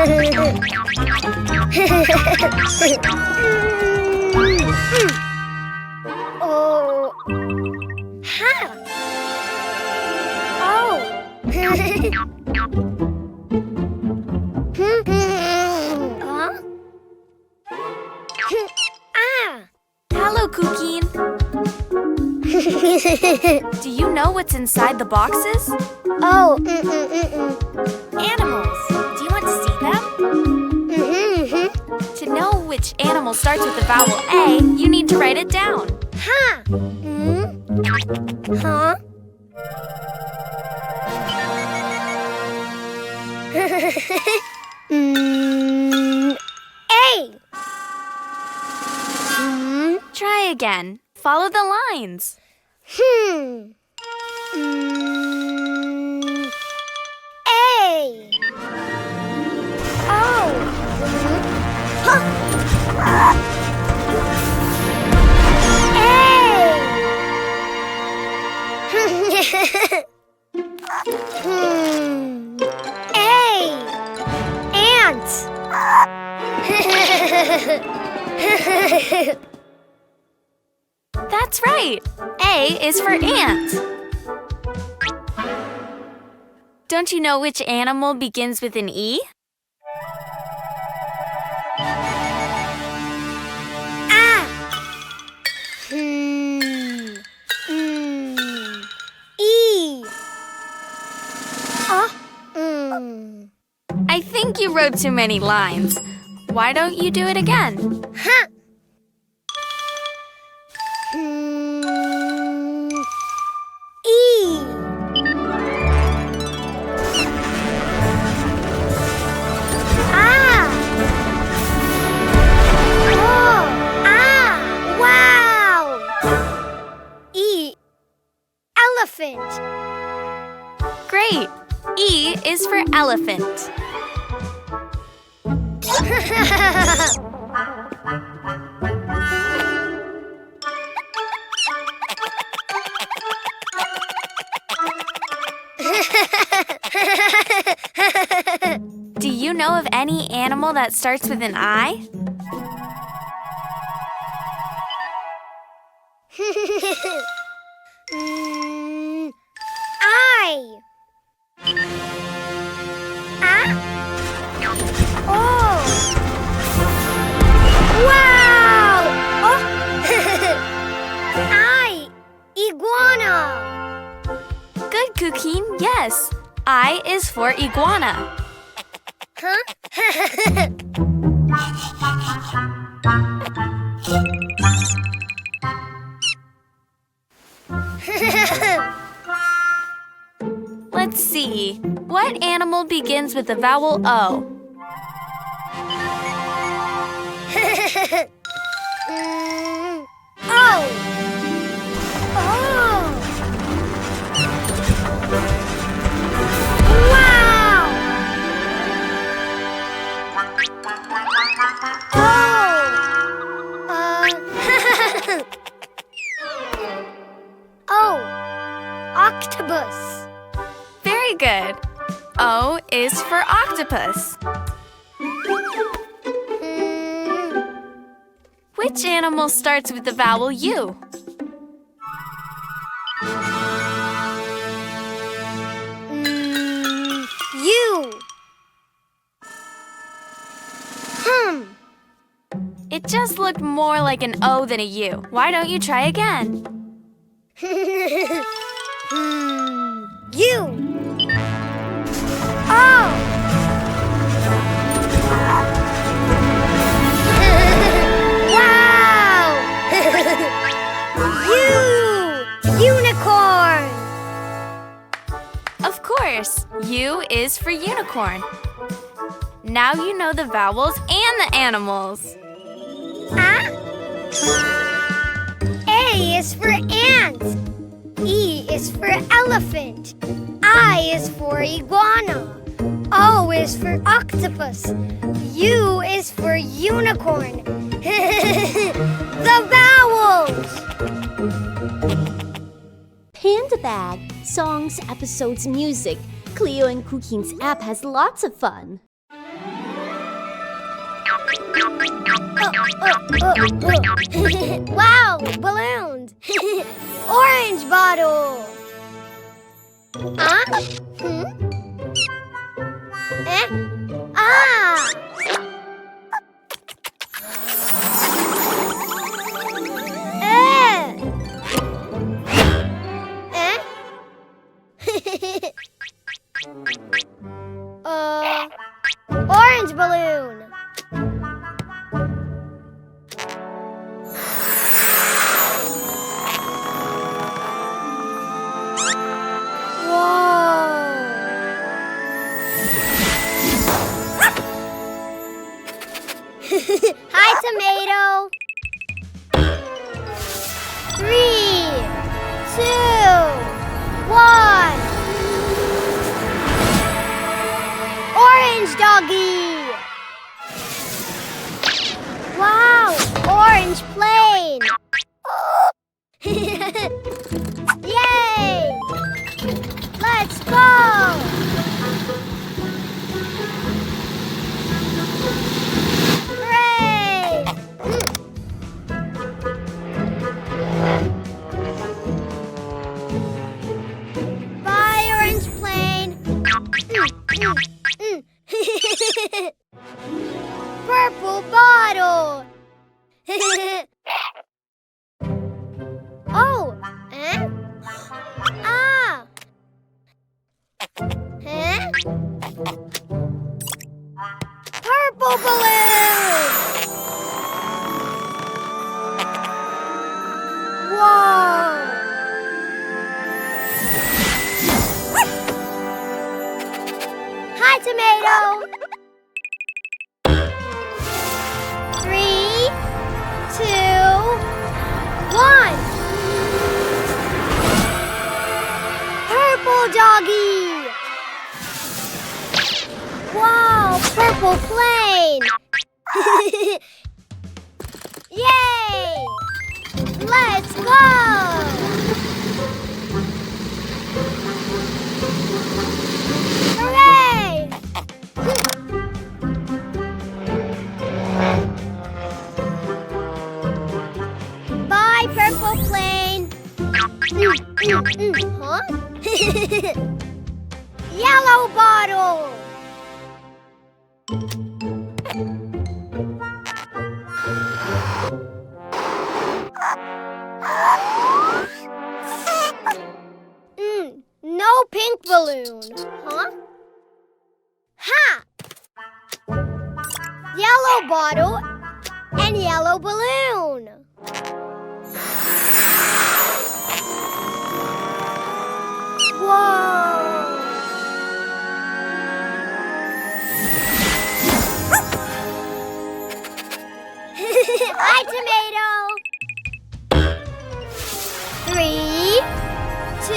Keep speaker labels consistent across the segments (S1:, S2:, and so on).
S1: Oh. Ha. Oh. Huh? Ah.
S2: Hello, Cuquin. Do you know what's inside the boxes?
S1: Oh.
S2: Animals. Do you want to see them? To know which animal starts with the vowel A, you need to write it down.
S1: Ha. Huh? A.
S2: Try again. Follow the lines.
S1: A. Oh. Huh. A. Ant.
S2: That's right. A is for ant. Don't you know which animal begins with an E?
S1: Ah. E.
S2: I think you wrote too many lines. Why don't you do it again?
S1: Huh. E. Ah. Oh. Ah. Wow. E. Elephant.
S2: Great. E is for elephant. Do you know of any animal that starts with an I?
S1: I. Ah. Oh. Wow. Oh. I. Iguana.
S2: Good, Cuquin. Yes. I is for iguana.
S1: Huh?
S2: Let's see. What animal begins with the vowel O?
S1: Oh. Oh. Wow. Oh. Octopus.
S2: Very good. O is for octopus. Which animal starts with the vowel U?
S1: U.
S2: It just looked more like an O than a U. Why don't you try again?
S1: U. Oh. Wow. Unicorn.
S2: Of course, U is for unicorn. Now you know the vowels and the animals.
S1: Ah. A is for ant. E is for elephant. I is for iguana. O is for octopus. U is for unicorn. The vowels!
S3: Panda Bag. Songs, episodes, music. Cleo and Cuquin's app has lots of fun.
S1: Wow, balloons! Orange bottle! Huh? Eh? Ah! Eh? Orange balloon! Hi, tomato. 3, 2, 1. Orange doggy. Wow, orange plane. Yay! Let's go. Bye, orange plane. Purple bottle. Oh, eh? Ah. Eh? Purple balloon. Whoa. Hi, tomato. 3, 2, 1. Purple doggy. Wow, purple plane. Yay! Let's go. Hooray! Bye, purple plane. Huh? Yellow bottle. No pink balloon. Huh? Ha! Yellow bottle and yellow balloon. Whoa! Hi, tomato. 3, 2,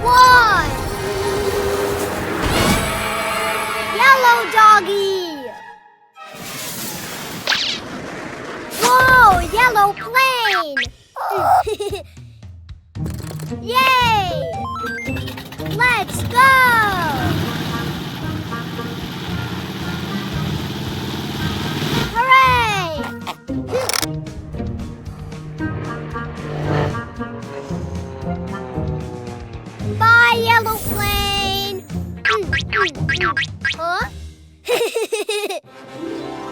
S1: 1. Yellow doggy. Whoa, yellow plane. Yay! Let's go. Hooray! Bye, yellow plane. Huh?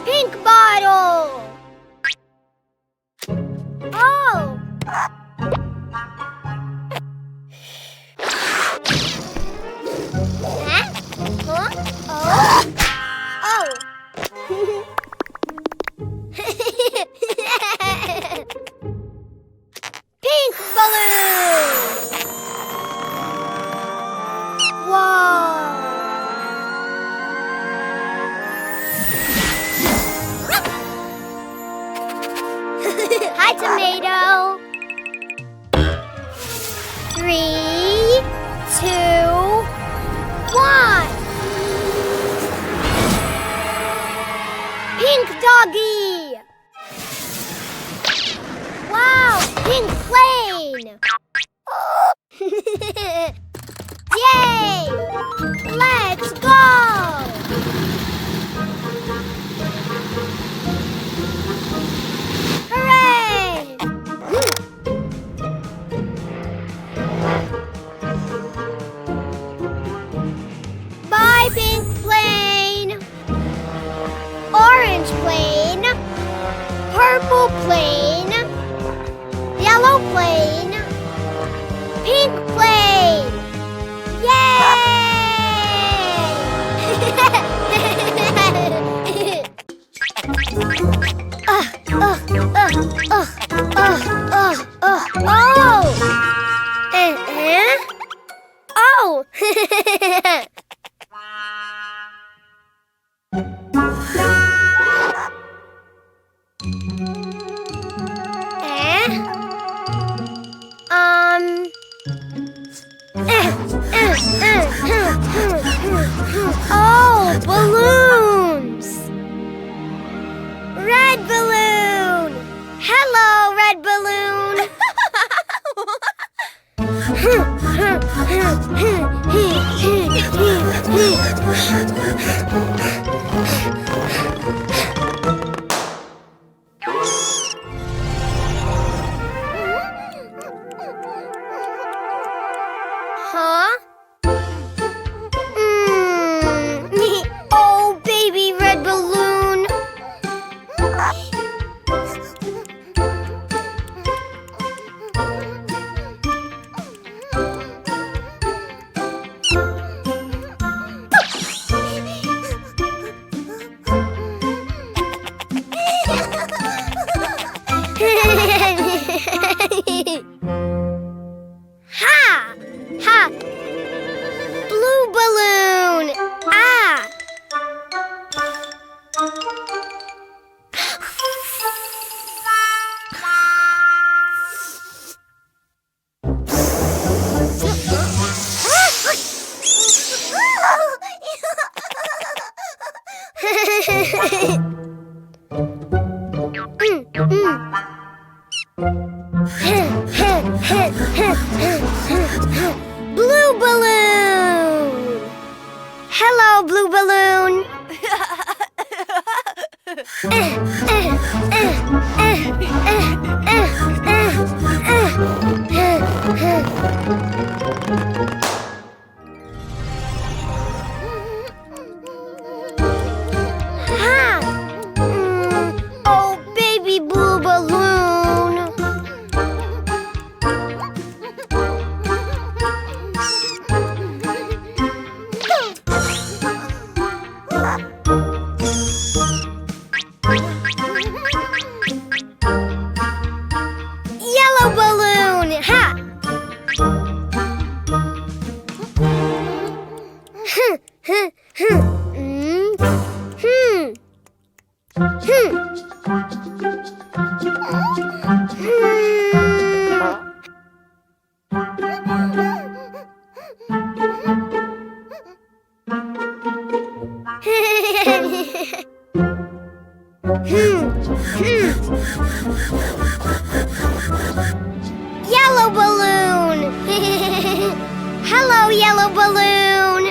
S1: Pink bottle. Oh. Huh? Huh? Oh. Oh. Pink balloon. Whoa. Hi, tomato. 3, 2, 1. Pink doggy. Wow, pink plane. Yay! Let's go. plane, purple plane, yellow plane, pink plane. Yay! Oh! Oh, balloons! Red balloon! Hello, red balloon! Huh? Oh, baby red balloon. Ha! Ha! Blue balloon! Ah! Blue balloon! Hello, blue balloon! Ha! Oh, baby blue balloon! Yellow balloon! Ha! Yellow balloon! Hello, yellow balloon!